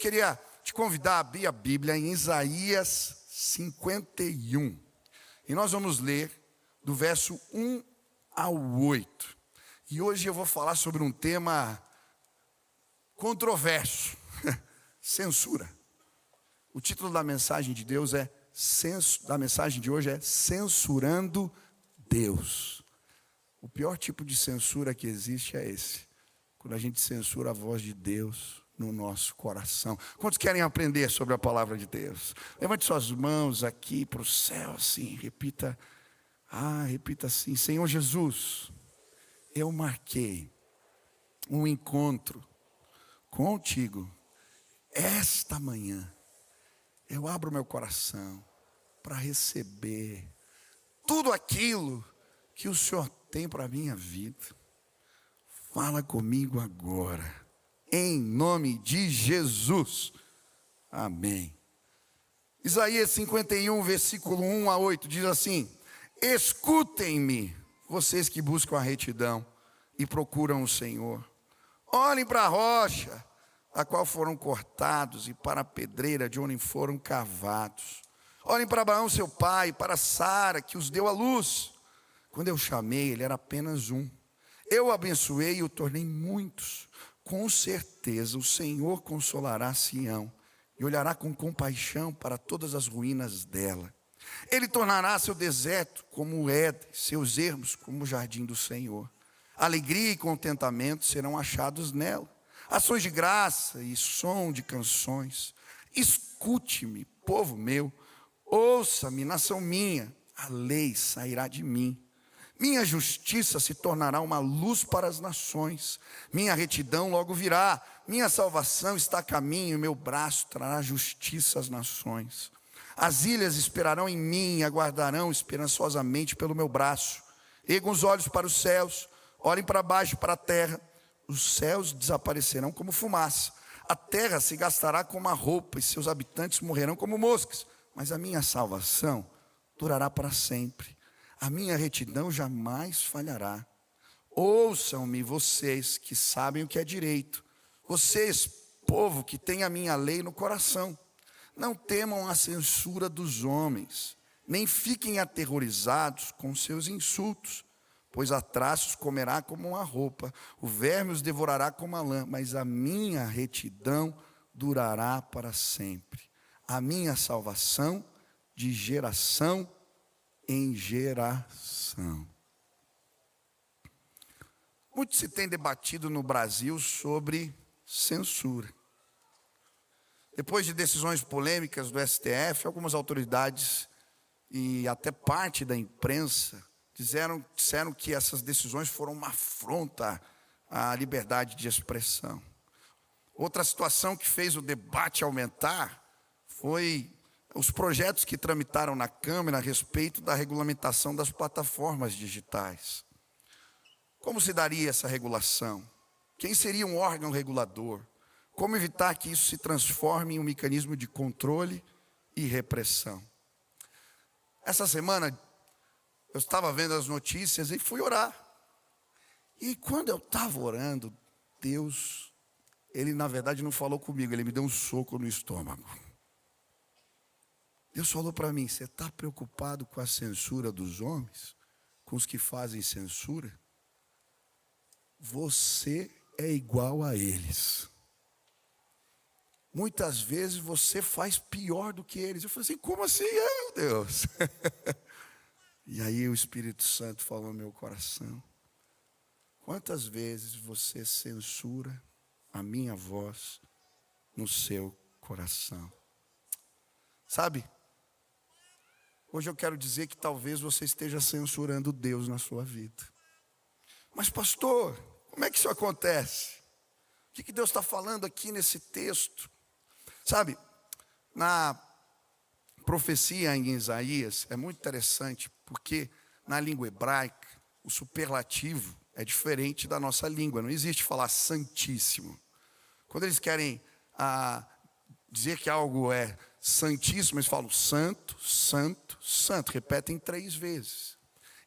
Queria te convidar a abrir a Bíblia em Isaías 51. E nós vamos ler do verso 1 ao 8. E hoje eu vou falar sobre um tema controverso, censura. O título da mensagem de Deus da mensagem de hoje é Censurando Deus. O pior tipo de censura que existe é esse, quando a gente censura a voz de Deus no nosso coração. Quantos querem aprender sobre a palavra de Deus? Levante suas mãos aqui para o céu, assim, repita assim: Senhor Jesus, eu marquei um encontro contigo esta manhã. Eu abro meu coração para receber tudo aquilo que o Senhor tem para a minha vida. Fala comigo agora, em nome de Jesus. Amém. Isaías 51, versículo 1 a 8, diz assim: escutem-me, vocês que buscam a retidão e procuram o Senhor. Olhem para a rocha, a qual foram cortados, e para a pedreira de onde foram cavados. Olhem para Abraão, seu pai, para Sara, que os deu à luz. Quando eu chamei, ele era apenas um. Eu o abençoei e o tornei muitos. Com certeza o Senhor consolará Sião e olhará com compaixão para todas as ruínas dela. Ele tornará seu deserto como o Éden, seus ermos como o jardim do Senhor. Alegria e contentamento serão achados nela. Ações de graça e som de canções. Escute-me, povo meu, ouça-me, nação minha, a lei sairá de mim. Minha justiça se tornará uma luz para as nações. Minha retidão logo virá. Minha salvação está a caminho, e meu braço trará justiça às nações. As ilhas esperarão em mim e aguardarão esperançosamente pelo meu braço. Ergam os olhos para os céus, olhem para baixo, para a terra. Os céus desaparecerão como fumaça. A terra se gastará como uma roupa e seus habitantes morrerão como moscas. Mas a minha salvação durará para sempre. A minha retidão jamais falhará. Ouçam-me, vocês que sabem o que é direito. Vocês, povo que tem a minha lei no coração. Não temam a censura dos homens, nem fiquem aterrorizados com seus insultos. Pois a traços comerá como uma roupa, o verme os devorará como a lã. Mas a minha retidão durará para sempre. A minha salvação de geração em geração. Muito se tem debatido no Brasil sobre censura. Depois de decisões polêmicas do STF, algumas autoridades e até parte da imprensa disseram que essas decisões foram uma afronta à liberdade de expressão. Outra situação que fez o debate aumentar foi os projetos que tramitaram na Câmara a respeito da regulamentação das plataformas digitais. Como se daria essa regulação? Quem seria um órgão regulador? Como evitar que isso se transforme em um mecanismo de controle e repressão? Essa semana eu estava vendo as notícias e fui orar. E quando eu estava orando, Deus, Ele na verdade não falou comigo, Ele me deu um soco no estômago. Deus falou para mim: você está preocupado com a censura dos homens? Com os que fazem censura? Você é igual a eles. Muitas vezes você faz pior do que eles. Eu falei assim: como assim, meu Deus? E aí o Espírito Santo falou no meu coração: quantas vezes você censura a minha voz no seu coração? Sabe? Hoje eu quero dizer que talvez você esteja censurando Deus na sua vida. Mas pastor, como é que isso acontece? O que Deus está falando aqui nesse texto? Sabe, na profecia em Isaías é muito interessante, porque na língua hebraica o superlativo é diferente da nossa língua. Não existe falar santíssimo. Quando eles querem dizer que algo é santíssimo, eles falam santo, santo, santo. Repetem 3 vezes.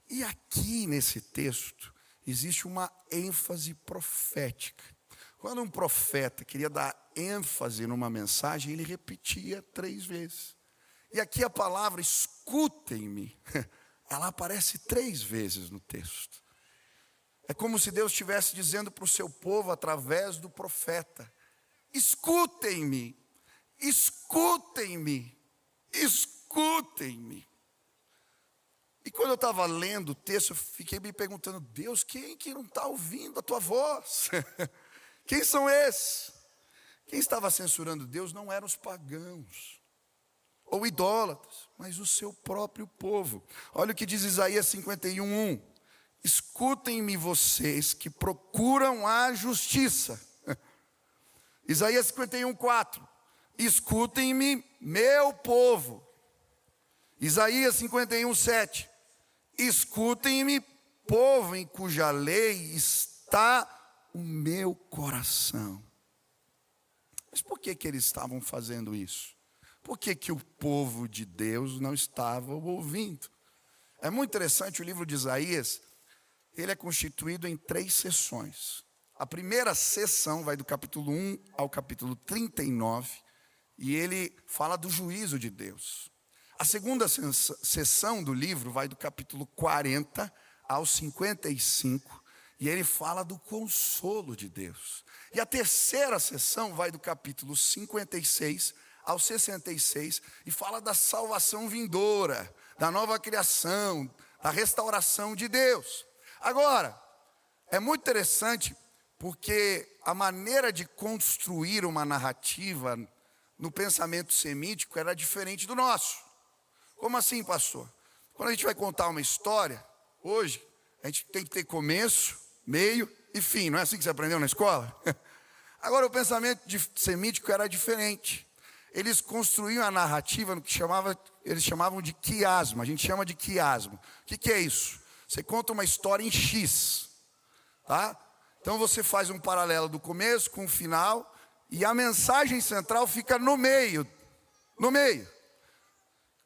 E aqui nesse texto existe uma ênfase profética. Quando um profeta queria dar ênfase numa mensagem, ele repetia 3 vezes. E aqui a palavra escutem-me, ela aparece 3 vezes no texto. É como se Deus estivesse dizendo para o seu povo através do profeta: escutem-me, escutem-me, escutem-me. E quando eu estava lendo o texto, eu fiquei me perguntando: Deus, quem que não está ouvindo a tua voz? Quem são esses? Quem estava censurando Deus não eram os pagãos ou idólatras, mas o seu próprio povo. Olha o que diz Isaías 51:1. Escutem-me vocês que procuram a justiça. Isaías 51:4. Escutem-me, meu povo. Isaías 51:7. Escutem-me, povo em cuja lei está o meu coração. Mas por que eles estavam fazendo isso? Por que o povo de Deus não estava ouvindo? É muito interessante, o livro de Isaías, ele é constituído em 3 sessões. A primeira sessão vai do capítulo 1 ao capítulo 39, e ele fala do juízo de Deus. A segunda sessão do livro vai do capítulo 40 ao 55, e ele fala do consolo de Deus. E a terceira sessão vai do capítulo 56 ao 66, e fala da salvação vindoura, da nova criação, da restauração de Deus. Agora, é muito interessante, porque a maneira de construir uma narrativa no pensamento semítico era diferente do nosso. Como assim, pastor? Quando a gente vai contar uma história, hoje, a gente tem que ter começo, meio e fim. Não é assim que você aprendeu na escola? Agora, o pensamento semítico era diferente. Eles construíam a narrativa no que eles chamavam de quiasma. A gente chama de quiasma. O que é isso? Você conta uma história em X, tá? Então você faz um paralelo do começo com o final, e a mensagem central fica no meio. No meio.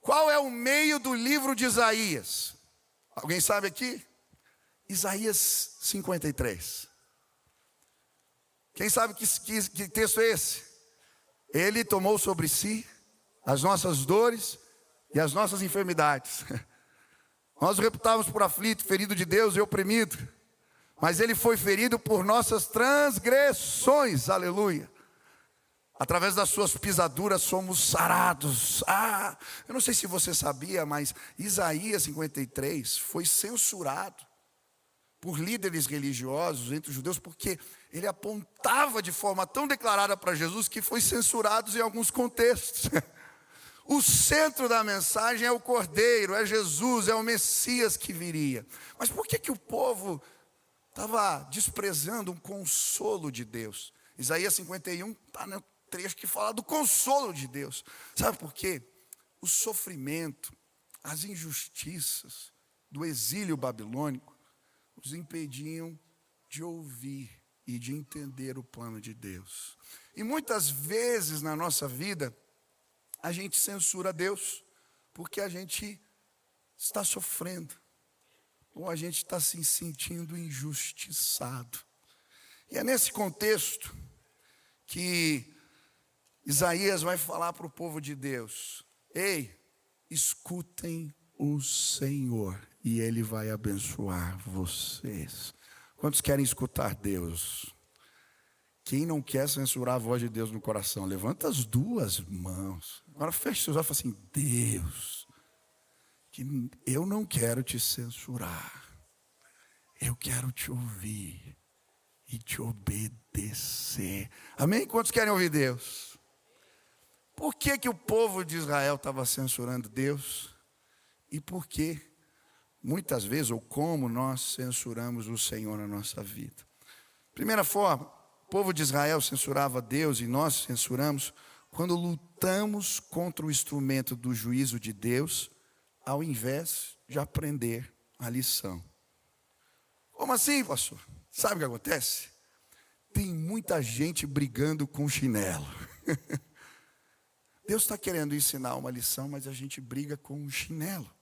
Qual é o meio do livro de Isaías? Alguém sabe aqui? Isaías 53. Quem sabe que texto é esse? Ele tomou sobre si as nossas dores e as nossas enfermidades. Nós o reputávamos por aflito, ferido de Deus e oprimido. Mas ele foi ferido por nossas transgressões. Aleluia. Através das suas pisaduras somos sarados. Eu não sei se você sabia, mas Isaías 53 foi censurado por líderes religiosos entre os judeus, porque ele apontava de forma tão declarada para Jesus que foi censurado em alguns contextos. O centro da mensagem é o Cordeiro, é Jesus, é o Messias que viria. Mas por que o povo estava desprezando um consolo de Deus? Isaías 51 está no trecho que fala do consolo de Deus. Sabe por quê? O sofrimento, as injustiças do exílio babilônico os impediam de ouvir e de entender o plano de Deus. E muitas vezes na nossa vida, a gente censura Deus, porque a gente está sofrendo, ou a gente está se sentindo injustiçado. E é nesse contexto que Isaías vai falar para o povo de Deus: ei, escutem o Senhor, e Ele vai abençoar vocês. Quantos querem escutar Deus? Quem não quer censurar a voz de Deus no coração? Levanta as 2 mãos. Agora feche seus olhos e fala assim: Deus, que eu não quero te censurar. Eu quero te ouvir e te obedecer. Amém? Quantos querem ouvir Deus? Por que o povo de Israel estava censurando Deus? E por que, muitas vezes, ou como nós censuramos o Senhor na nossa vida? Primeira forma, o povo de Israel censurava Deus e nós censuramos quando lutamos contra o instrumento do juízo de Deus, ao invés de aprender a lição. Como assim, pastor? Sabe o que acontece? Tem muita gente brigando com chinelo. Deus está querendo ensinar uma lição, mas a gente briga com um chinelo.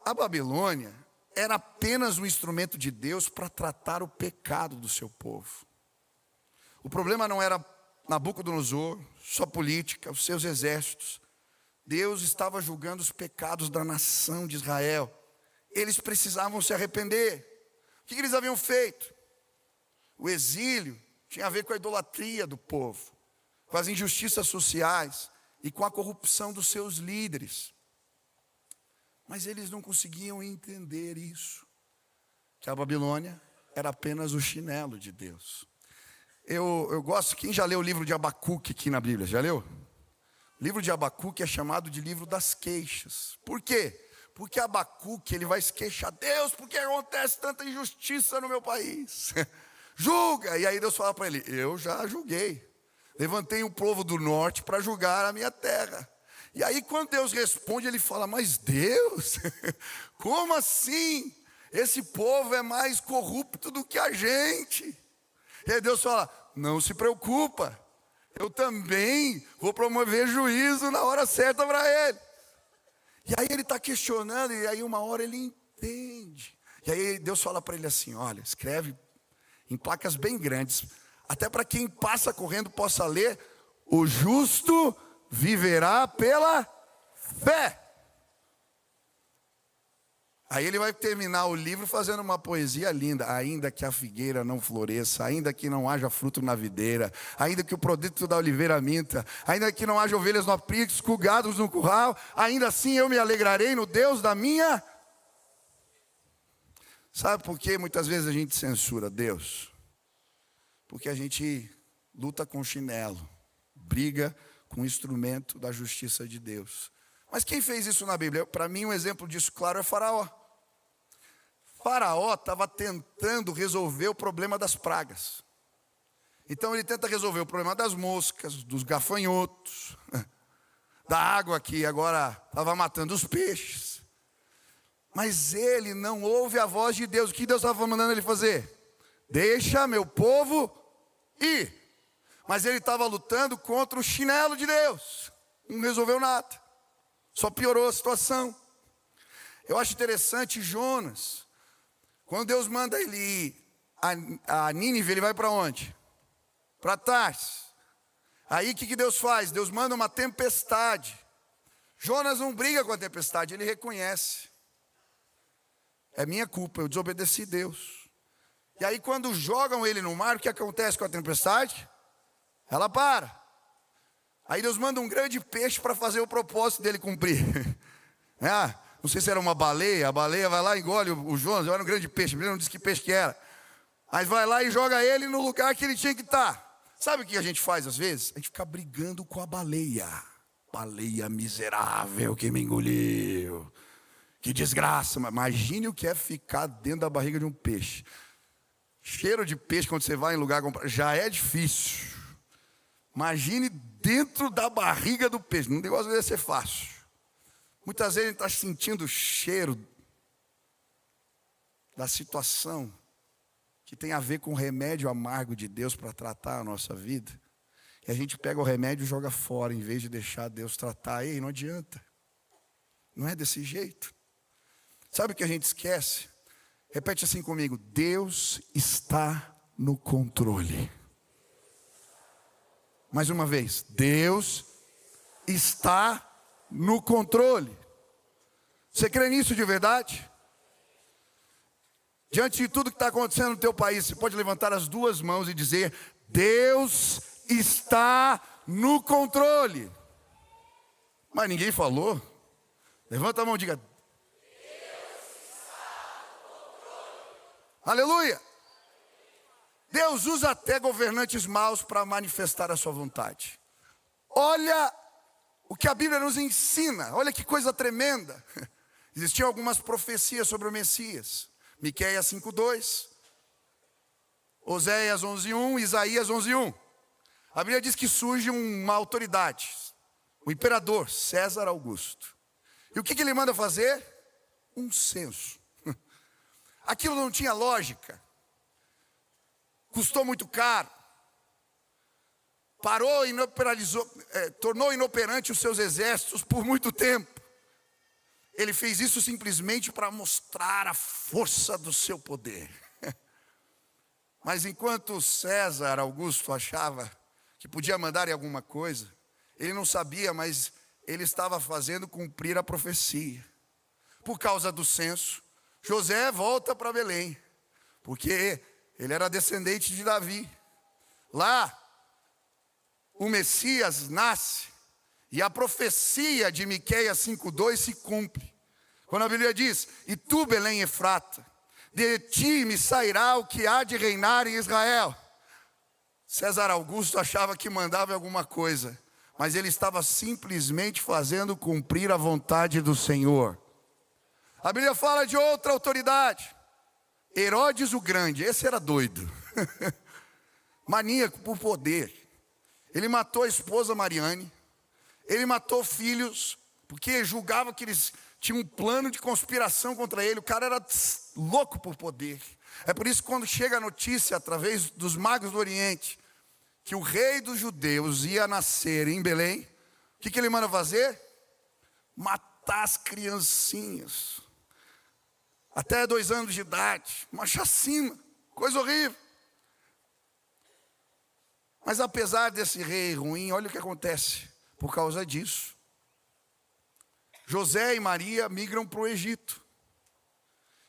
A Babilônia era apenas um instrumento de Deus para tratar o pecado do seu povo. O problema não era Nabucodonosor, sua política, os seus exércitos. Deus estava julgando os pecados da nação de Israel. Eles precisavam se arrepender. O que eles haviam feito? O exílio tinha a ver com a idolatria do povo, com as injustiças sociais e com a corrupção dos seus líderes. Mas eles não conseguiam entender isso, que a Babilônia era apenas o chinelo de Deus. Eu gosto, quem já leu o livro de Abacuque aqui na Bíblia? Já leu? O livro de Abacuque é chamado de livro das queixas. Por quê? Porque Abacuque, ele vai se queixar: Deus, por que acontece tanta injustiça no meu país? Julga! E aí Deus fala para ele: eu já julguei. Levantei um povo do norte para julgar a minha terra. E aí quando Deus responde, ele fala: mas Deus, como assim? Esse povo é mais corrupto do que a gente. E aí Deus fala: não se preocupa, eu também vou promover juízo na hora certa para ele. E aí ele está questionando, e aí uma hora ele entende. E aí Deus fala para ele assim: olha, escreve em placas bem grandes, até para quem passa correndo possa ler: o justo viverá pela fé. Aí ele vai terminar o livro fazendo uma poesia linda: ainda que a figueira não floresça, ainda que não haja fruto na videira, ainda que o produto da oliveira minta, ainda que não haja ovelhas no aprisco, gados no curral, ainda assim eu me alegrarei no Deus da minha... Sabe por que muitas vezes a gente censura Deus? Porque a gente luta com chinelo, briga com o instrumento da justiça de Deus. Mas quem fez isso na Bíblia? Para mim um exemplo disso claro é Faraó. Faraó estava tentando resolver o problema das pragas. Então ele tenta resolver o problema das moscas, dos gafanhotos, da água que agora estava matando os peixes. Mas ele não ouve a voz de Deus. O que Deus estava mandando ele fazer? Deixa meu povo ir. Mas ele estava lutando contra o chinelo de Deus. Não resolveu nada. Só piorou a situação. Eu acho interessante Jonas. Quando Deus manda ele ir a Nínive, ele vai para onde? Para Tarsis. Aí o que Deus faz? Deus manda uma tempestade. Jonas não briga com a tempestade, ele reconhece: é minha culpa, eu desobedeci a Deus. E aí quando jogam ele no mar, o que acontece com a tempestade? Ela para. Aí Deus manda um grande peixe para fazer o propósito dele cumprir. Não sei se era uma baleia, a baleia vai lá e engole o Jonas. Era um grande peixe, ele não disse que peixe que era. Mas vai lá e joga ele no lugar que ele tinha que estar. Sabe o que a gente faz às vezes? A gente fica brigando com a baleia. Baleia miserável que me engoliu. Que desgraça. Imagine o que é ficar dentro da barriga de um peixe. Cheiro de peixe quando você vai em lugar comprar, já é difícil. Imagine dentro da barriga do peixe. Não negócio deve ser fácil. Muitas vezes a gente está sentindo o cheiro da situação que tem a ver com o remédio amargo de Deus para tratar a nossa vida. E a gente pega o remédio e joga fora, em vez de deixar Deus tratar. Ei, não adianta. Não é desse jeito. Sabe o que a gente esquece? Repete assim comigo: Deus está no controle. Mais uma vez: Deus está no controle. Você crê nisso de verdade? Diante de tudo que está acontecendo no teu país, você pode levantar as duas mãos e dizer: Deus está no controle. Mas ninguém falou. Levanta a mão e diga: Deus está no controle. Aleluia. Deus usa até governantes maus para manifestar a sua vontade. Olha o que a Bíblia nos ensina. Olha que coisa tremenda. Existiam algumas profecias sobre o Messias. Miqueias 5:2, Oséias 11:1, Isaías 11:1. A Bíblia diz que surge uma autoridade, o imperador César Augusto. E o que ele manda fazer? Um censo. Aquilo não tinha lógica. Custou muito caro. Parou, tornou inoperante os seus exércitos por muito tempo. ele fez isso simplesmente para mostrar a força do seu poder. Mas enquanto César Augusto achava que podia mandar em alguma coisa, ele não sabia, mas ele estava fazendo cumprir a profecia. Por causa do censo, José volta para Belém, porque ele era descendente de Davi. Lá, o Messias nasce e a profecia de Miqueias 5:2 se cumpre. Quando a Bíblia diz: e tu, Belém Efrata, de ti me sairá o que há de reinar em Israel. César Augusto achava que mandava alguma coisa, mas ele estava simplesmente fazendo cumprir a vontade do Senhor. A Bíblia fala de outra autoridade, Herodes o Grande. Esse era doido, maníaco por poder. Ele matou a esposa Mariane, ele matou filhos, porque julgava que eles tinham um plano de conspiração contra ele. O cara era louco por poder. É por isso que quando chega a notícia, através dos magos do Oriente, que o rei dos judeus ia nascer em Belém, o que ele manda fazer? Matar as criancinhas, até 2 anos de idade, uma chacina, coisa horrível. Mas apesar desse rei ruim, olha o que acontece por causa disso. José e Maria migram para o Egito.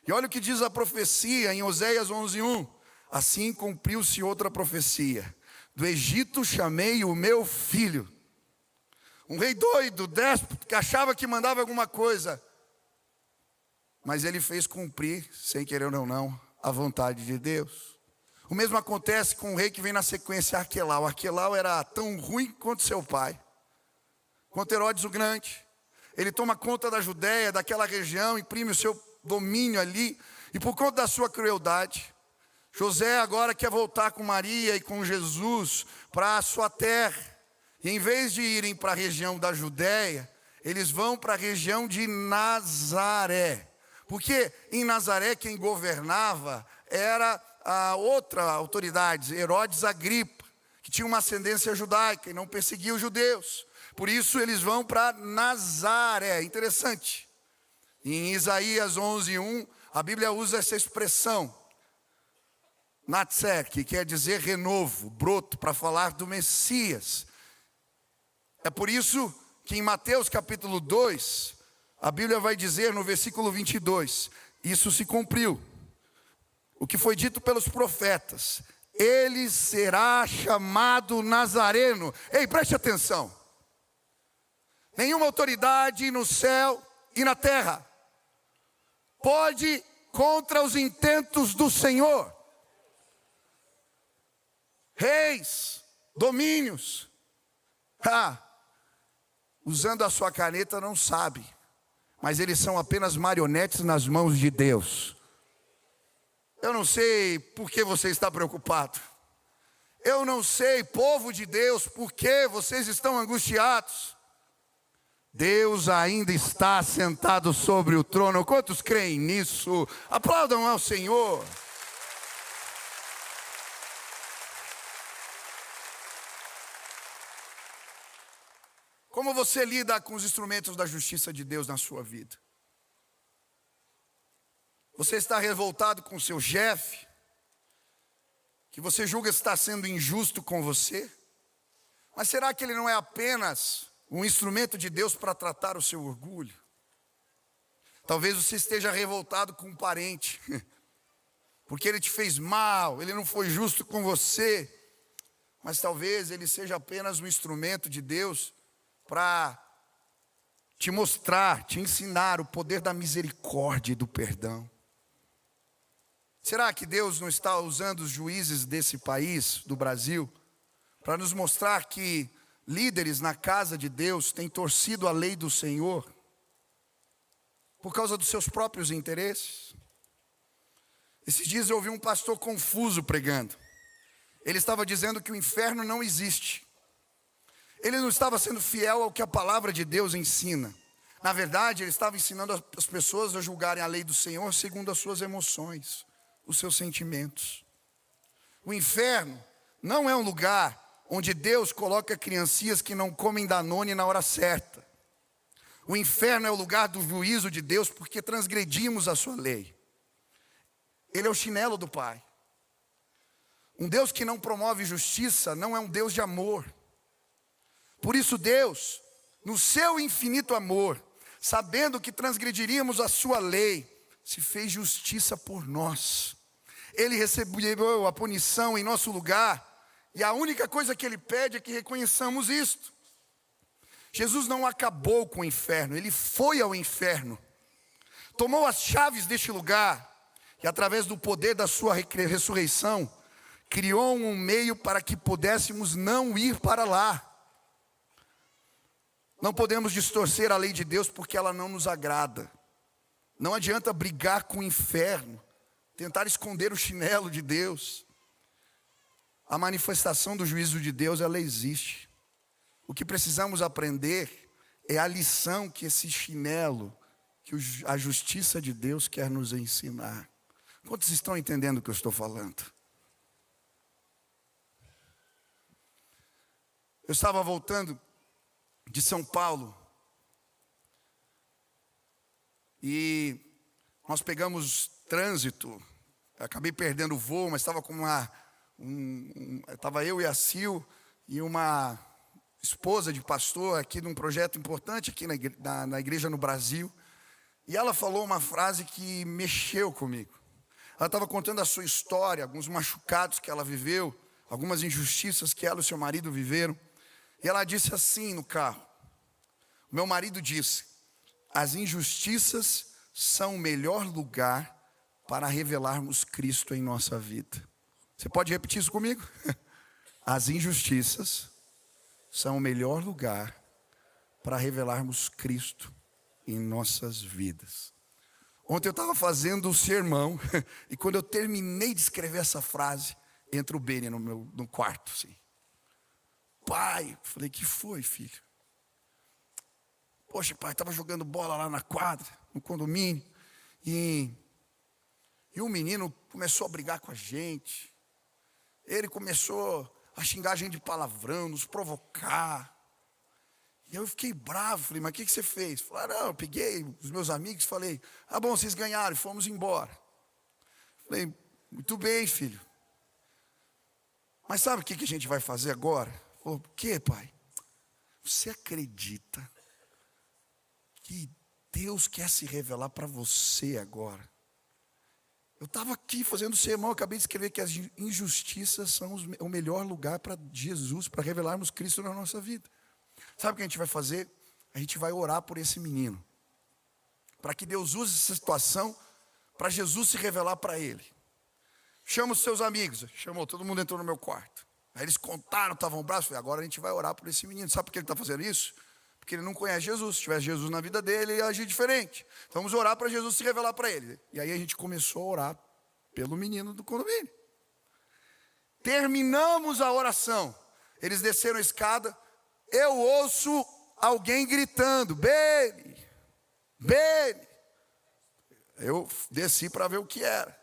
E olha o que diz a profecia em Oséias 11:1. Assim cumpriu-se outra profecia: do Egito chamei o meu filho. Um rei doido, déspota, que achava que mandava alguma coisa, mas ele fez cumprir, sem querer ou não, a vontade de Deus. O mesmo acontece com o rei que vem na sequência, Arquelau. Arquelau era tão ruim quanto seu pai, quanto Herodes o Grande. Ele toma conta da Judéia, daquela região, imprime o seu domínio ali, e por conta da sua crueldade, José agora quer voltar com Maria e com Jesus para a sua terra. E em vez de irem para a região da Judéia, eles vão para a região de Nazaré. Porque em Nazaré quem governava era a outra autoridade, Herodes Agripa, que tinha uma ascendência judaica e não perseguia os judeus. Por isso eles vão para Nazaré. Interessante. Em Isaías 11:1, a Bíblia usa essa expressão, Natser, que quer dizer renovo, broto, para falar do Messias. É por isso que em Mateus capítulo 2, a Bíblia vai dizer no versículo 22, isso se cumpriu, o que foi dito pelos profetas: ele será chamado Nazareno. Ei, preste atenção. Nenhuma autoridade no céu e na terra pode contra os intentos do Senhor. Reis, domínios, usando a sua caneta não sabe, mas eles são apenas marionetes nas mãos de Deus. Eu não sei por que você está preocupado. Eu não sei, povo de Deus, por que vocês estão angustiados. Deus ainda está sentado sobre o trono. Quantos creem nisso? Aplaudam ao Senhor. Como você lida com os instrumentos da justiça de Deus na sua vida? Você está revoltado com o seu chefe, que você julga estar sendo injusto com você? Mas será que ele não é apenas um instrumento de Deus para tratar o seu orgulho? Talvez você esteja revoltado com um parente, porque ele te fez mal, ele não foi justo com você. Mas talvez ele seja apenas um instrumento de Deus para te mostrar, te ensinar o poder da misericórdia e do perdão. Será que Deus não está usando os juízes desse país, do Brasil, para nos mostrar que líderes na casa de Deus têm torcido a lei do Senhor por causa dos seus próprios interesses? Esses dias eu ouvi um pastor confuso pregando. Ele estava dizendo que o inferno não existe. Ele não estava sendo fiel ao que a palavra de Deus ensina. Na verdade, ele estava ensinando as pessoas a julgarem a lei do Senhor segundo as suas emoções, os seus sentimentos. O inferno não é um lugar onde Deus coloca criancinhas que não comem Danone na hora certa. O inferno é o lugar do juízo de Deus porque transgredimos a sua lei. Ele é o chinelo do Pai. Um Deus que não promove justiça não é um Deus de amor. Por isso Deus, no seu infinito amor, sabendo que transgrediríamos a sua lei, se fez justiça por nós. Ele recebeu a punição em nosso lugar, e a única coisa que Ele pede é que reconheçamos isto. Jesus não acabou com o inferno, Ele foi ao inferno, tomou as chaves deste lugar, e através do poder da sua ressurreição, criou um meio para que pudéssemos não ir para lá. Não podemos distorcer a lei de Deus porque ela não nos agrada. Não adianta brigar com o inferno, tentar esconder o chinelo de Deus. A manifestação do juízo de Deus, ela existe. O que precisamos aprender é a lição que esse chinelo, que a justiça de Deus quer nos ensinar. Quantos estão entendendo o que eu estou falando? Eu estava voltando de São Paulo e nós pegamos trânsito. Eu acabei perdendo o voo, mas estava com estava eu e a Sil e uma esposa de pastor aqui num projeto importante aqui na igreja no Brasil. E ela falou uma frase que mexeu comigo. Ela estava contando a sua história, alguns machucados que ela viveu, algumas injustiças que ela e o seu marido viveram. E ela disse assim no carro: meu marido disse, as injustiças são o melhor lugar para revelarmos Cristo em nossa vida. Você pode repetir isso comigo? As injustiças são o melhor lugar para revelarmos Cristo em nossas vidas. Ontem eu estava fazendo o sermão, e quando eu terminei de escrever essa frase, entra o Beni no quarto, assim. Pai, falei, que foi, filho? Poxa, pai, estava jogando bola lá na quadra, no condomínio, e o menino começou a brigar com a gente. Ele começou a xingar a gente de palavrão, nos provocar. E eu fiquei bravo, falei, mas o que você fez? Falaram, não, eu peguei os meus amigos, falei, ah bom, vocês ganharam, e fomos embora. Falei, muito bem, filho. Mas sabe o que a gente vai fazer agora? Falou, o que, pai? Você acredita que Deus quer se revelar para você agora? Eu estava aqui fazendo sermão, acabei de escrever que as injustiças são o melhor lugar para Jesus, para revelarmos Cristo na nossa vida. Sabe o que a gente vai fazer? A gente vai orar por esse menino, para que Deus use essa situação, para Jesus se revelar para ele. Chama os seus amigos, chamou, todo mundo entrou no meu quarto. Aí eles contaram, estavam bravos, falei, agora a gente vai orar por esse menino. Sabe por que ele está fazendo isso? Porque ele não conhece Jesus. Se tivesse Jesus na vida dele, ele ia agir diferente. Então vamos orar para Jesus se revelar para ele. E aí a gente começou a orar pelo menino do condomínio. Terminamos a oração. Eles desceram a escada. Eu ouço alguém gritando, Beni, Beni. Eu desci para ver o que era.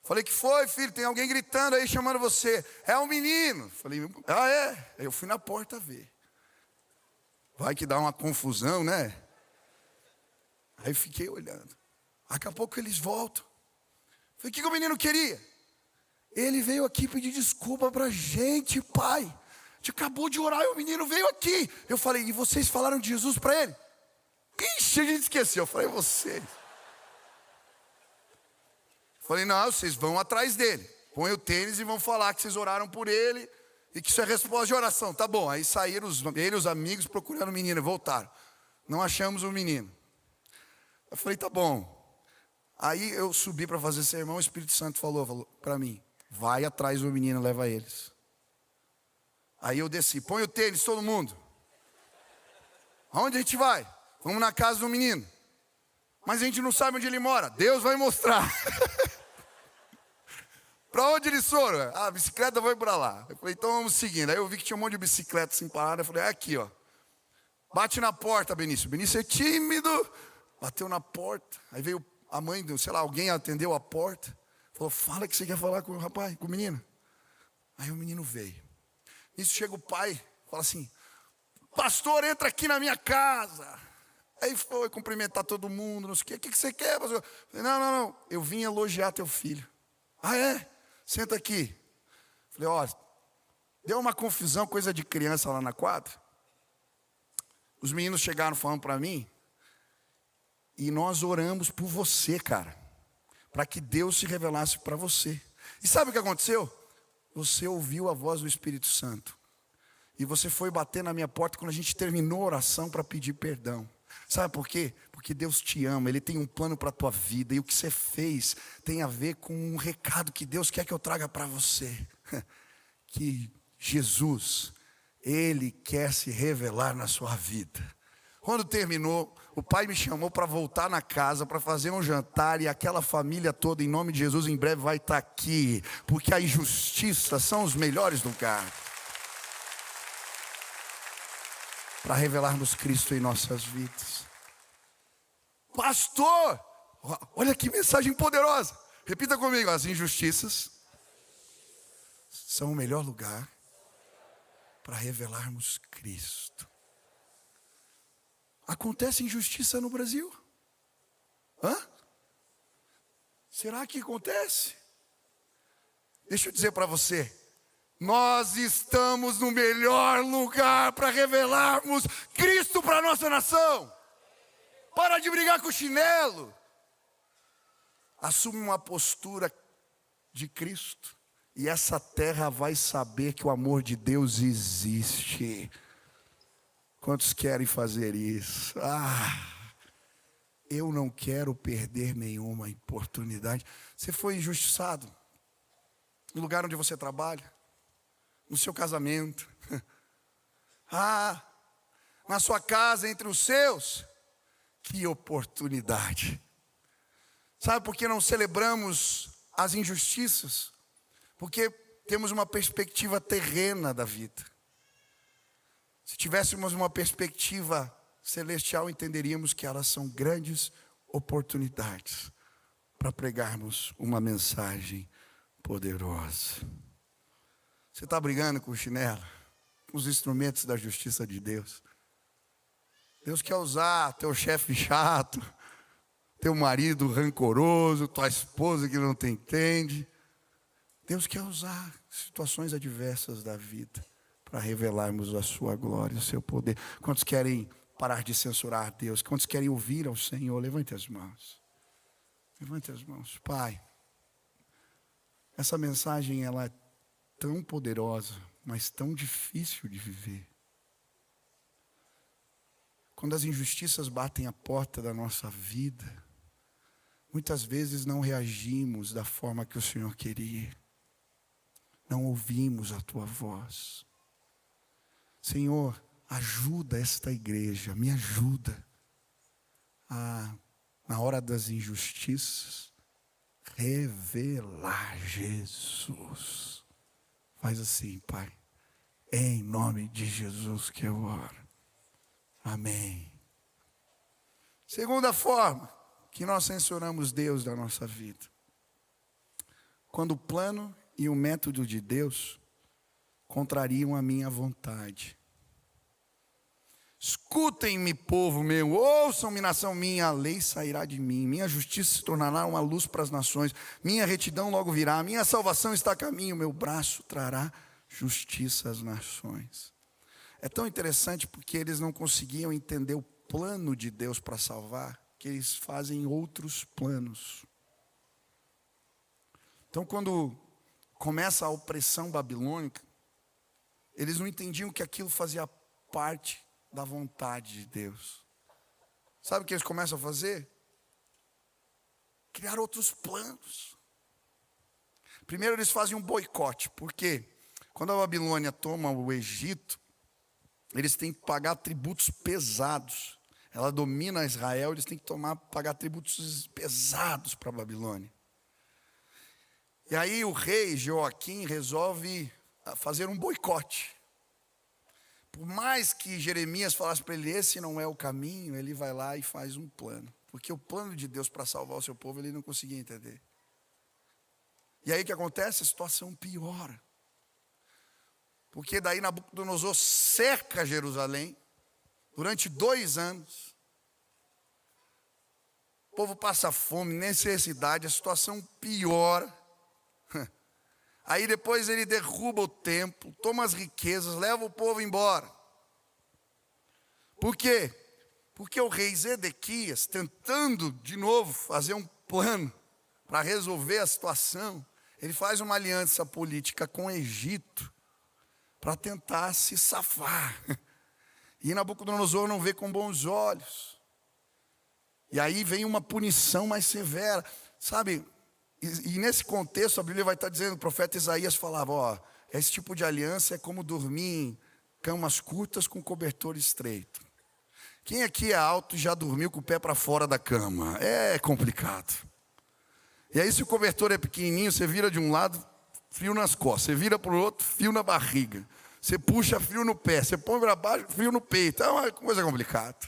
Falei, que foi, filho? Tem alguém gritando aí, chamando você. É um menino. Falei, ah, é? Aí eu fui na porta ver. Vai que dá uma confusão, né? Aí fiquei olhando. Daqui a pouco eles voltam. Falei, o que o menino queria? Ele veio aqui pedir desculpa pra gente, pai. A gente acabou de orar e o menino veio aqui. Eu falei, e vocês falaram de Jesus para ele? Ixi, a gente esqueceu. Eu falei, vocês. Falei, não, vocês vão atrás dele. Põe o tênis e vão falar que vocês oraram por ele e que isso é resposta de oração. Tá bom, aí saíram ele e os amigos procurando o menino, voltaram. Não achamos o menino. Eu falei, tá bom. Aí eu subi para fazer sermão, o Espírito Santo falou para mim, vai atrás do menino, leva eles. Aí eu desci, põe o tênis todo mundo. Aonde a gente vai? Vamos na casa do menino. Mas a gente não sabe onde ele mora. Deus vai mostrar. Para onde eles foram? Ah, a bicicleta vai para lá. Eu falei, então vamos seguindo. Aí eu vi que tinha um monte de bicicleta assim parada. Eu falei, é aqui, ó. Bate na porta, Benício. Benício é tímido. Bateu na porta. Aí veio a mãe, sei lá, alguém atendeu a porta. Falou, fala que você quer falar com o rapaz, com o menino. Aí o menino veio. Nisso chega o pai, fala assim, pastor, entra aqui na minha casa. Aí foi cumprimentar todo mundo, não sei o quê. O que você quer, pastor? Falei, não. Eu vim elogiar teu filho. Ah, é? Senta aqui. Falei, ó, deu uma confusão, coisa de criança lá na quadra. Os meninos chegaram falando para mim. E nós oramos por você, cara. Para que Deus se revelasse para você. E sabe o que aconteceu? Você ouviu a voz do Espírito Santo. E você foi bater na minha porta quando a gente terminou a oração para pedir perdão. Sabe por quê? Porque Deus te ama, Ele tem um plano para a tua vida. E o que você fez tem a ver com um recado que Deus quer que eu traga para você. Que Jesus, Ele quer se revelar na sua vida. Quando terminou, o pai me chamou para voltar na casa, para fazer um jantar. E aquela família toda, em nome de Jesus, em breve vai estar aqui. Porque a injustiça são os melhores lugares para revelarmos Cristo em nossas vidas. Pastor, olha que mensagem poderosa. Repita comigo, as injustiças são o melhor lugar para revelarmos Cristo. Acontece injustiça no Brasil? Será que acontece? Deixa eu dizer para você. Nós estamos no melhor lugar para revelarmos Cristo para a nossa nação. Para de brigar com o chinelo. Assume uma postura de Cristo. E essa terra vai saber que o amor de Deus existe. Quantos querem fazer isso? Eu não quero perder nenhuma oportunidade. Você foi injustiçado no lugar onde você trabalha, no seu casamento, na sua casa, entre os seus. Que oportunidade. Sabe por que não celebramos as injustiças? Porque temos uma perspectiva terrena da vida. Se tivéssemos uma perspectiva celestial, entenderíamos que elas são grandes oportunidades para pregarmos uma mensagem poderosa. Você está brigando com o chinelo, com os instrumentos da justiça de Deus. Deus quer usar teu chefe chato, teu marido rancoroso, tua esposa que não te entende. Deus quer usar situações adversas da vida para revelarmos a sua glória, o seu poder. Quantos querem parar de censurar Deus? Quantos querem ouvir ao Senhor? Levante as mãos. Levante as mãos. Pai, essa mensagem ela é tão poderosa, mas tão difícil de viver. Quando as injustiças batem a porta da nossa vida, muitas vezes não reagimos da forma que o Senhor queria. Não ouvimos a tua voz. Senhor, ajuda esta igreja, me ajuda a, na hora das injustiças, revelar Jesus. Faz assim, Pai, em nome de Jesus que eu oro. Amém. Segunda forma que nós censuramos Deus da nossa vida. Quando o plano e o método de Deus contrariam a minha vontade. Escutem-me, povo meu, ouçam-me, nação minha, a lei sairá de mim, minha justiça se tornará uma luz para as nações, minha retidão logo virá, minha salvação está a caminho, meu braço trará justiça às nações. É tão interessante porque eles não conseguiam entender o plano de Deus para salvar, que eles fazem outros planos. Então, quando começa a opressão babilônica, eles não entendiam que aquilo fazia parte da vontade de Deus. Sabe o que eles começam a fazer? Criar outros planos. Primeiro eles fazem um boicote, porque quando a Babilônia toma o Egito, eles têm que pagar tributos pesados. Ela domina Israel, eles têm que pagar tributos pesados para a Babilônia. E aí o rei Joaquim resolve fazer um boicote. Por mais que Jeremias falasse para ele, esse não é o caminho, ele vai lá e faz um plano. Porque o plano de Deus para salvar o seu povo, ele não conseguia entender. E aí o que acontece? A situação piora. Porque daí Nabucodonosor cerca Jerusalém durante 2 anos. o povo passa fome, necessidade, a situação piora. Aí depois ele derruba o templo, toma as riquezas, leva o povo embora. Por quê? Porque o rei Zedequias, tentando de novo fazer um plano para resolver a situação, ele faz uma aliança política com o Egito para tentar se safar. E Nabucodonosor não vê com bons olhos. E aí vem uma punição mais severa. Sabe, e nesse contexto a Bíblia vai estar dizendo, o profeta Isaías falava, ó, esse tipo de aliança é como dormir em camas curtas com cobertor estreito. Quem aqui é alto já dormiu com o pé para fora da cama? É complicado. E aí se o cobertor é pequenininho, você vira de um lado, frio nas costas. Você vira para o outro, frio na barriga. Você puxa, frio no pé. Você põe para baixo, frio no peito. É uma coisa complicada.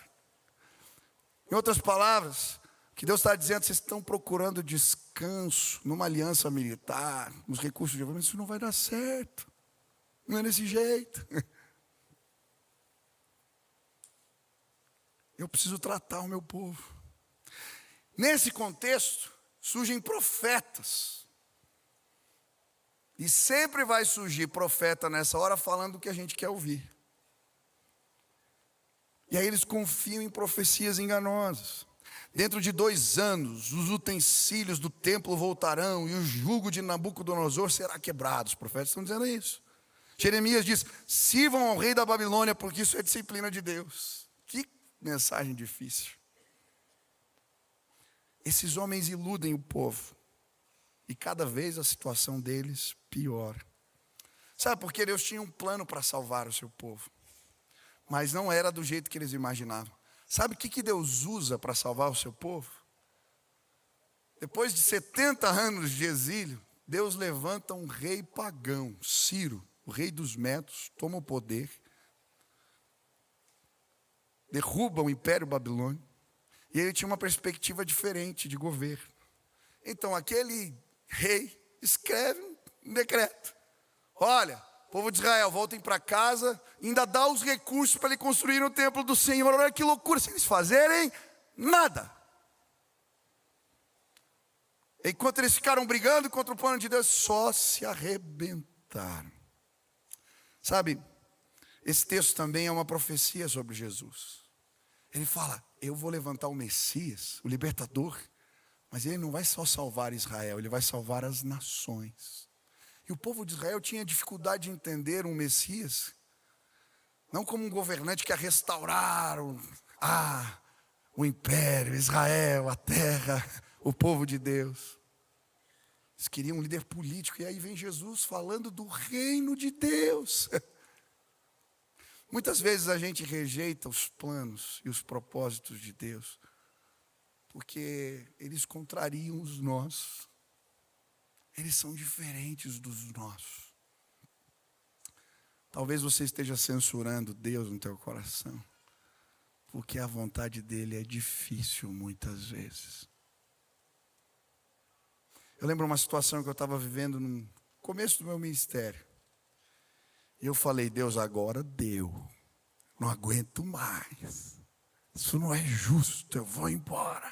Em outras palavras, o que Deus está dizendo, vocês estão procurando descanso numa aliança militar, nos recursos de governo, isso não vai dar certo. Não é desse jeito. Eu preciso tratar o meu povo. Nesse contexto, surgem profetas. E sempre vai surgir profeta nessa hora falando o que a gente quer ouvir. E aí eles confiam em profecias enganosas. Dentro de 2 anos, os utensílios do templo voltarão e o jugo de Nabucodonosor será quebrado. Os profetas estão dizendo isso. Jeremias diz, sirvam ao rei da Babilônia, porque isso é disciplina de Deus. Que mensagem difícil. Esses homens iludem o povo. E cada vez a situação deles piora. Sabe por que Deus tinha um plano para salvar o seu povo? Mas não era do jeito que eles imaginavam. Sabe o que Deus usa para salvar o seu povo? Depois de 70 anos de exílio, Deus levanta um rei pagão, Ciro, o rei dos Medos, toma o poder, derruba o Império Babilônico, e ele tinha uma perspectiva diferente de governo. Então aquele rei escreve um decreto. Olha, povo de Israel, voltem para casa, ainda dá os recursos para ele construir o templo do Senhor. Olha que loucura, se eles fazerem nada. Enquanto eles ficaram brigando contra o plano de Deus, só se arrebentaram. Sabe, esse texto também é uma profecia sobre Jesus. Ele fala, eu vou levantar o Messias, o libertador, mas ele não vai só salvar Israel, ele vai salvar as nações. E o povo de Israel tinha dificuldade de entender um Messias, não como um governante que ia restaurar o império, Israel, a terra, o povo de Deus. Eles queriam um líder político, e aí vem Jesus falando do reino de Deus. Muitas vezes a gente rejeita os planos e os propósitos de Deus, porque eles contrariam os nossos. Eles são diferentes dos nossos. Talvez você esteja censurando Deus no teu coração, porque a vontade dele é difícil muitas vezes. Eu lembro uma situação que eu estava vivendo no começo do meu ministério. E eu falei, Deus, agora deu. Não aguento mais. Isso não é justo, eu vou embora.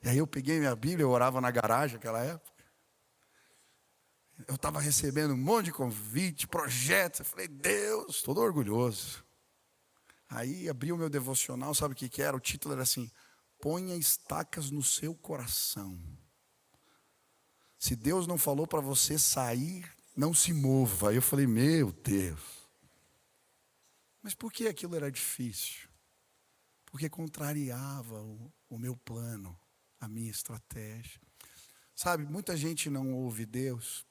E aí eu peguei minha Bíblia, eu orava na garagem naquela época. Eu estava recebendo um monte de convite, projetos. Eu falei, Deus, todo orgulhoso. Aí abri o meu devocional, sabe o que era? O título era assim, ponha estacas no seu coração. Se Deus não falou para você sair, não se mova. Aí eu falei, meu Deus. Mas por que aquilo era difícil? Porque contrariava o meu plano, a minha estratégia. Sabe, muita gente não ouve Deus,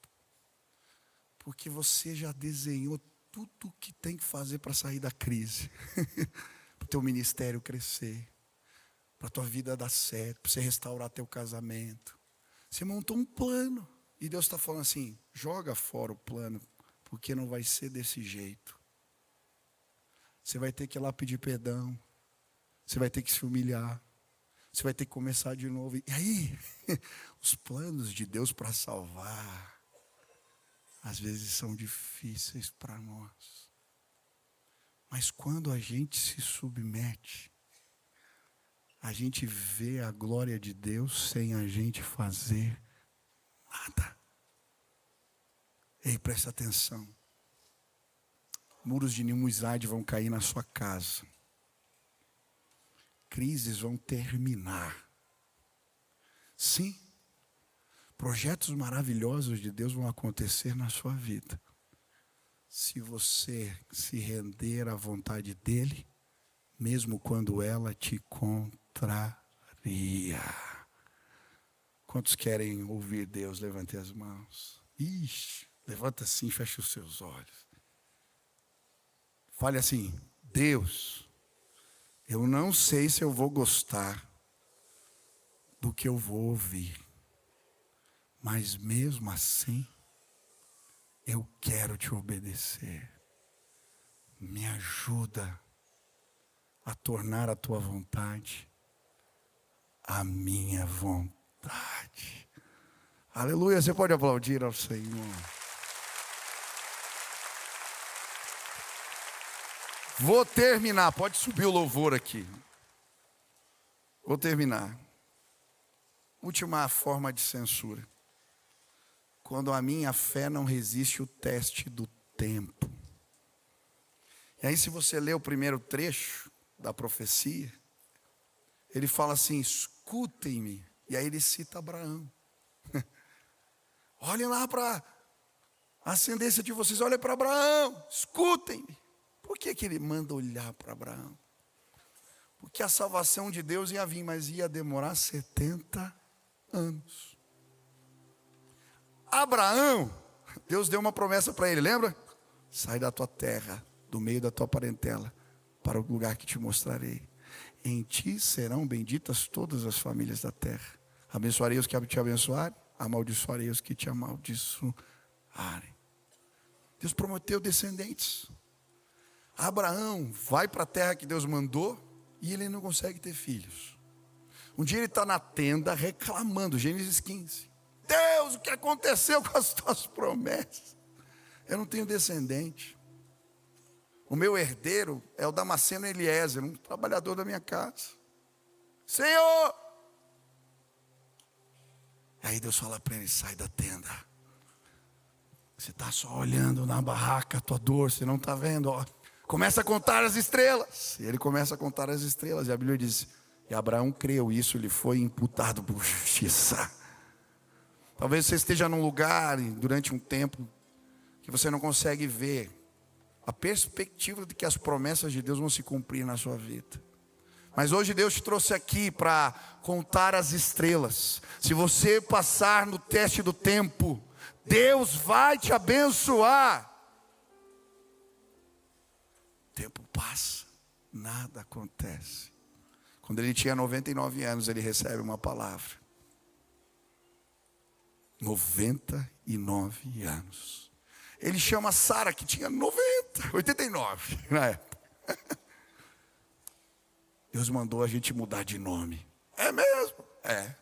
porque você já desenhou tudo o que tem que fazer para sair da crise. Para o teu ministério crescer, para a tua vida dar certo, para você restaurar teu casamento. Você montou um plano. E Deus está falando assim, joga fora o plano, porque não vai ser desse jeito. Você vai ter que ir lá pedir perdão. Você vai ter que se humilhar. Você vai ter que começar de novo. E aí, os planos de Deus para salvar, às vezes são difíceis para nós. Mas quando a gente se submete, a gente vê a glória de Deus sem a gente fazer nada. Ei, presta atenção. Muros de inimizade vão cair na sua casa. Crises vão terminar. Sim, projetos maravilhosos de Deus vão acontecer na sua vida. Se você se render à vontade dEle, mesmo quando ela te contraria. Quantos querem ouvir Deus? Levante as mãos. Ixi, levanta assim, fecha os seus olhos. Fale assim: Deus, eu não sei se eu vou gostar do que eu vou ouvir, mas mesmo assim, eu quero te obedecer. Me ajuda a tornar a tua vontade a minha vontade. Aleluia, você pode aplaudir ao Senhor. Vou terminar, pode subir o louvor aqui. Vou terminar. Última forma de censura. Quando a minha fé não resiste o teste do tempo. E aí, se você ler o primeiro trecho da profecia, ele fala assim: escutem-me. E aí ele cita Abraão. Olhem lá para a ascendência de vocês, olhem para Abraão, escutem-me. Por que ele manda olhar para Abraão? Porque a salvação de Deus ia vir, mas ia demorar 70 anos. Abraão, Deus deu uma promessa para ele, lembra? Sai da tua terra, do meio da tua parentela, para o lugar que te mostrarei. Em ti serão benditas todas as famílias da terra. Abençoarei os que te abençoarem, amaldiçoarei os que te amaldiçoarem. Deus prometeu descendentes. Abraão vai para a terra que Deus mandou e ele não consegue ter filhos. Um dia ele está na tenda reclamando, Gênesis 15. Deus, o que aconteceu com as tuas promessas? Eu não tenho descendente. O meu herdeiro é o Damasceno Eliezer, um trabalhador da minha casa. Senhor! Aí Deus fala para ele: sai da tenda. Você está só olhando na barraca a tua dor, você não está vendo, ó. Começa a contar as estrelas. E ele começa a contar as estrelas. E a Bíblia diz: e Abraão creu, e isso lhe foi imputado por justiça. Talvez você esteja num lugar, durante um tempo, que você não consegue ver a perspectiva de que as promessas de Deus vão se cumprir na sua vida. Mas hoje Deus te trouxe aqui para contar as estrelas. Se você passar no teste do tempo, Deus vai te abençoar. O tempo passa, nada acontece. Quando ele tinha 99 anos, ele recebe uma palavra. 99 anos. Ele chama Sara, que tinha 89 na época. Deus mandou a gente mudar de nome. É mesmo? É.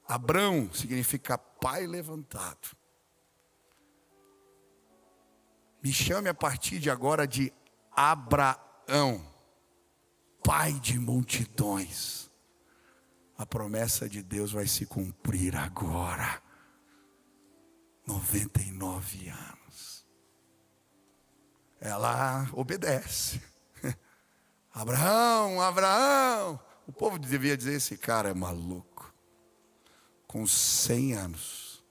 Abrão significa pai levantado. Me chame a partir de agora de Abraão, pai de multidões. A promessa de Deus vai se cumprir agora. 99 anos. Ela obedece. Abraão, Abraão. O povo devia dizer: esse cara é maluco. Com 100 anos,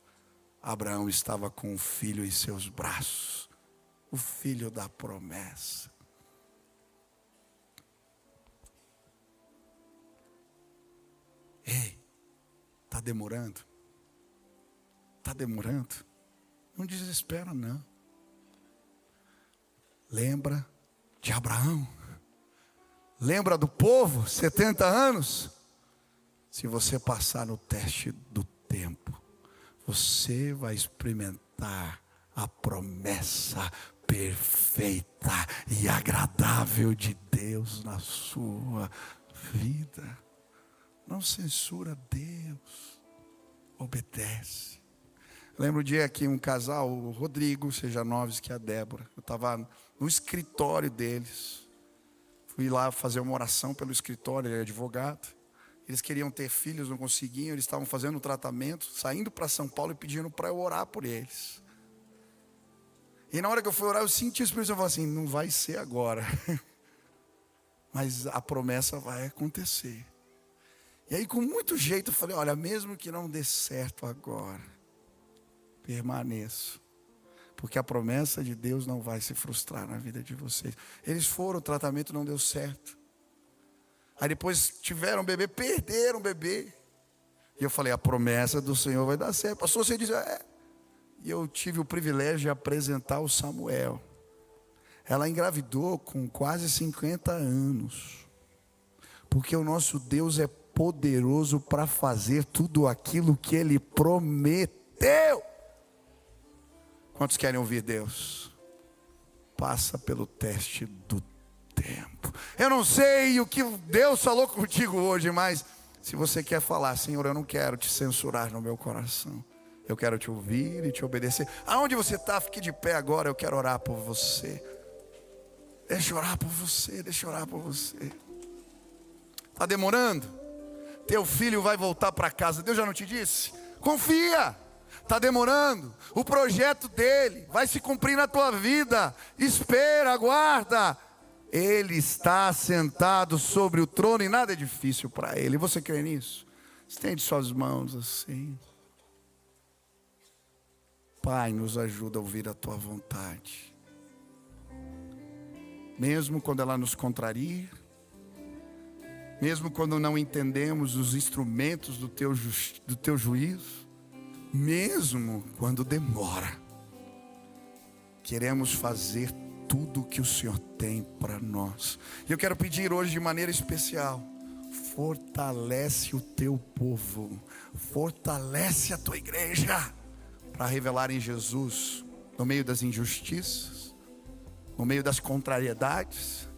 Abraão estava com um filho em seus braços. O filho da promessa. Ei, está demorando? Está demorando? Não desespera, não. Lembra de Abraão? Lembra do povo, 70 anos? Se você passar no teste do tempo, você vai experimentar a promessa perfeita e agradável de Deus na sua vida. Não censura Deus, obedece. Lembro o dia que um casal, o Rodrigo Sejanovski e a Débora, eu estava no escritório deles. Fui lá fazer uma oração pelo escritório, ele é advogado. Eles queriam ter filhos, não conseguiam. Eles estavam fazendo um tratamento, saindo para São Paulo e pedindo para eu orar por eles. E na hora que eu fui orar, eu senti o Espírito Santo falar assim: não vai ser agora, mas a promessa vai acontecer. E aí, com muito jeito, eu falei: olha, mesmo que não dê certo agora, permaneço, porque a promessa de Deus não vai se frustrar na vida de vocês. Eles foram, o tratamento não deu certo. Aí depois tiveram um bebê, perderam o bebê. E eu falei: a promessa do Senhor vai dar certo. Pastor, você diz: é. E eu tive o privilégio de apresentar o Samuel. Ela engravidou com quase 50 anos. Porque o nosso Deus é poderoso para fazer tudo aquilo que Ele prometeu. Quantos querem ouvir Deus? Passa pelo teste do tempo. Eu não sei o que Deus falou contigo hoje, mas se você quer falar: Senhor, eu não quero te censurar no meu coração, eu quero te ouvir e te obedecer. Aonde você está, fique de pé agora. Eu quero orar por você. Deixa eu orar por você, deixa eu orar por você. Está demorando? Teu filho vai voltar para casa. Deus já não te disse? Confia. Está demorando. O projeto dele vai se cumprir na tua vida. Espera, aguarda. Ele está sentado sobre o trono e nada é difícil para ele. Você crê nisso? Estende suas mãos assim. Pai, nos ajuda a ouvir a tua vontade. Mesmo quando ela nos contraria, mesmo quando não entendemos os instrumentos do teu juízo, mesmo quando demora, queremos fazer tudo o que o Senhor tem para nós. E eu quero pedir hoje de maneira especial: fortalece o teu povo, fortalece a tua igreja, para revelar em Jesus, no meio das injustiças, no meio das contrariedades,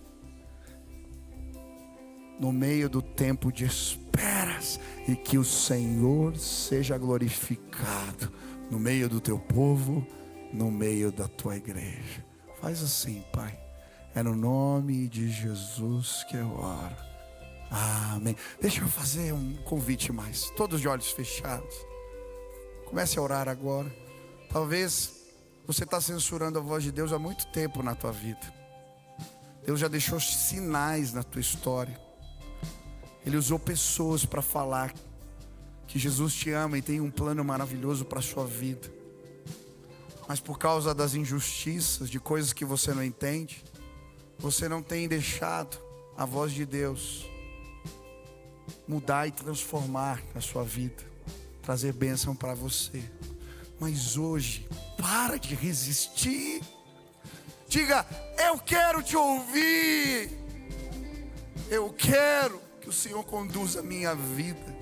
no meio do tempo de esperas, e que o Senhor seja glorificado no meio do teu povo, no meio da tua igreja. Faz assim, Pai, é no nome de Jesus que eu oro. Amém. Deixa eu fazer um convite mais, todos de olhos fechados. Comece a orar agora. Talvez você está censurando a voz de Deus há muito tempo na tua vida. Deus já deixou sinais na tua história. Ele usou pessoas para falar que Jesus te ama e tem um plano maravilhoso para a sua vida. Mas por causa das injustiças, de coisas que você não entende, você não tem deixado a voz de Deus mudar e transformar a sua vida, trazer bênção para você. Mas hoje, para de resistir. Diga: eu quero te ouvir. Eu quero que o Senhor conduza a minha vida.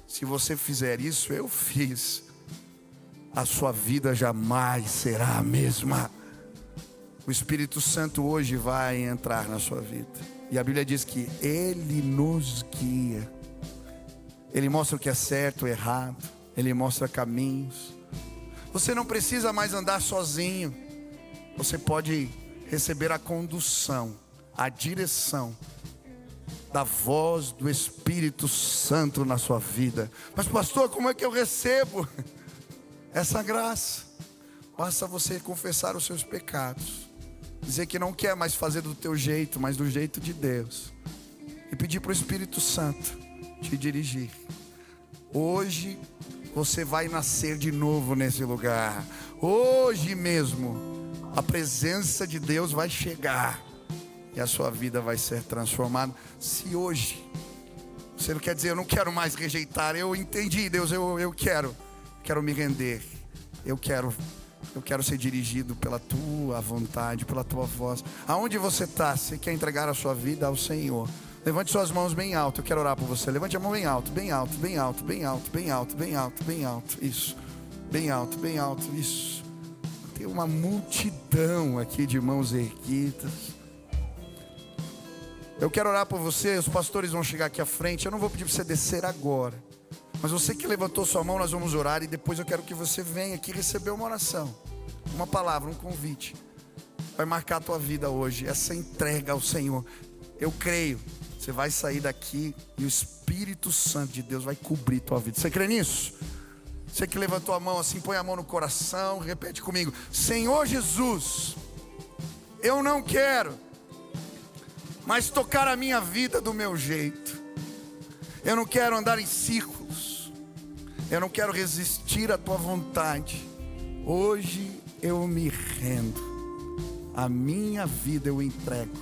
Se você fizer isso, eu fiz. A sua vida jamais será a mesma. O Espírito Santo hoje vai entrar na sua vida. E a Bíblia diz que Ele nos guia. Ele mostra o que é certo e errado. Ele mostra caminhos. Você não precisa mais andar sozinho. Você pode receber a condução, a direção da voz do Espírito Santo na sua vida. Mas pastor, como é que eu recebo essa graça? Basta você confessar os seus pecados, dizer que não quer mais fazer do teu jeito, mas do jeito de Deus, e pedir para o Espírito Santo te dirigir. Hoje você vai nascer de novo nesse lugar. Hoje mesmo a presença de Deus vai chegar e a sua vida vai ser transformada. Se hoje você não quer dizer: eu não quero mais rejeitar, eu entendi, Deus, eu quero me render, eu quero ser dirigido pela tua vontade, pela tua voz. Aonde você está? Você quer entregar a sua vida ao Senhor? Levante suas mãos bem alto, eu quero orar por você. Levante a mão bem alto, bem alto, bem alto, bem alto, bem alto, bem alto, bem alto. Isso, bem alto, isso. Tem uma multidão aqui de mãos erguidas. Eu quero orar por você. Os pastores vão chegar aqui à frente. Eu não vou pedir para você descer agora, mas você que levantou sua mão, nós vamos orar. E depois eu quero que você venha aqui receber uma oração, uma palavra, um convite. vai marcar a tua vida hoje, essa entrega ao Senhor. Eu creio, você vai sair daqui e o Espírito Santo de Deus vai cobrir tua vida. Você crê nisso? Você que levantou a mão assim, põe a mão no coração, repete comigo: Senhor Jesus, eu não quero mais tocar a minha vida do meu jeito. Eu não quero andar em círculos. Eu não quero resistir à tua vontade. Hoje eu me rendo. A minha vida eu entrego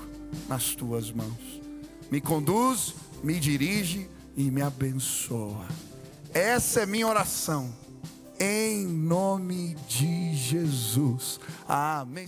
nas tuas mãos. Me conduz, me dirige e me abençoa. Essa é minha oração, em nome de Jesus. Amém.